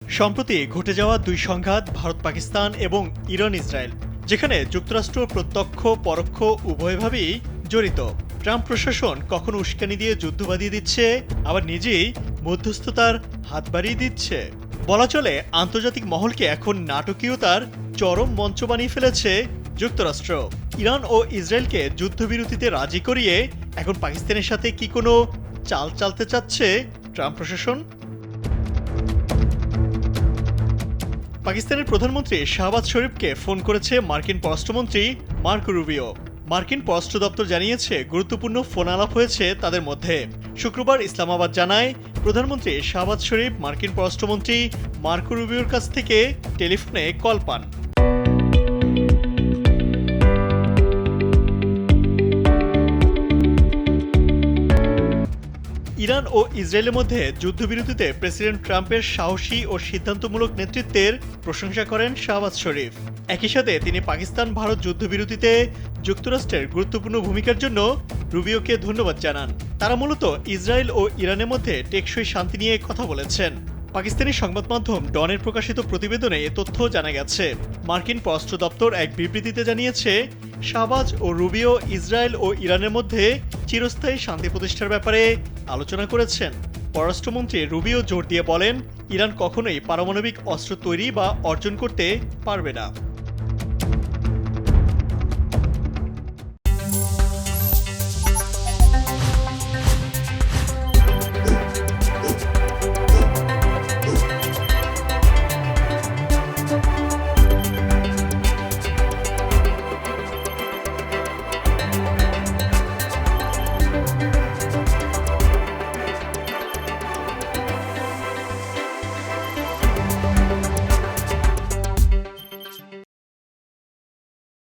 সম্প্রতি ঘটে যাওয়া দুই সংঘাত ভারত পাকিস্তান এবং ইরান ইসরায়েল, যেখানে যুক্তরাষ্ট্র প্রত্যক্ষ পরোক্ষ উভয়ভাবেই জড়িত। ট্রাম্প প্রশাসন কখনো উস্কানি দিয়ে যুদ্ধ বাঁধিয়ে দিচ্ছে, আবার নিজেই মধ্যস্থতার হাত বাড়িয়ে দিচ্ছে। বলা চলে আন্তর্জাতিক মহলকে এখন নাটকীয়তার চরম মঞ্চ বানিয়ে ফেলেছে যুক্তরাষ্ট্র। ইরান ও ইসরায়েলকে যুদ্ধবিরতিতে রাজি করিয়ে এখন পাকিস্তানের সাথে কি কোনো চাল চালতে চাচ্ছে ট্রাম্প প্রশাসন? পাকিস্তানের প্রধানমন্ত্রী শাহবাজ শরীফকে ফোন করেছে মার্কিন পররাষ্ট্রমন্ত্রী মার্কো রুবিও। মার্কিন পররাষ্ট্র দপ্তর জানিয়েছে গুরুত্বপূর্ণ ফোন আলাপ হয়েছে তাদের মধ্যে। শুক্রবার ইসলামাবাদ জানায়, প্রধানমন্ত্রী শাহবাজ শরীফ মার্কিন পররাষ্ট্রমন্ত্রী মার্কো রুবিওর কাছ থেকে টেলিফোনে কল পান। ইরান ও ইসরায়েলের মধ্যে যুদ্ধবিরতিতে প্রেসিডেন্ট ট্রাম্পের সাহসী ও সিদ্ধান্তমূলক নেতৃত্বের প্রশংসা করেন শাহবাজ শরীফ। একই সাথে তিনি পাকিস্তান ভারত যুদ্ধবিরতিতে যুক্তরাষ্ট্রের গুরুত্বপূর্ণ ভূমিকার জন্য রুবিওকে ধন্যবাদ জানান। তারা মূলত ইসরায়েল ও ইরানের মধ্যে টেকসই শান্তি নিয়ে কথা বলেছেন। পাকিস্তানি সংবাদ মাধ্যম ডনের প্রকাশিত প্রতিবেদনে এ তথ্য জানা গেছে। মার্কিন পররাষ্ট্র দপ্তর এক বিবৃতিতে জানিয়েছে, শাহবাজ ও রুবিও ইসরায়েল ও ইরানের মধ্যে চিরস্থায়ী শান্তি প্রতিষ্ঠার ব্যাপারে আলোচনা করেছেন। পররাষ্ট্রমন্ত্রী রুবিও জোর দিয়ে বলেন, ইরান কখনোই পারমাণবিক অস্ত্র তৈরি বা অর্জন করতে পারবে না।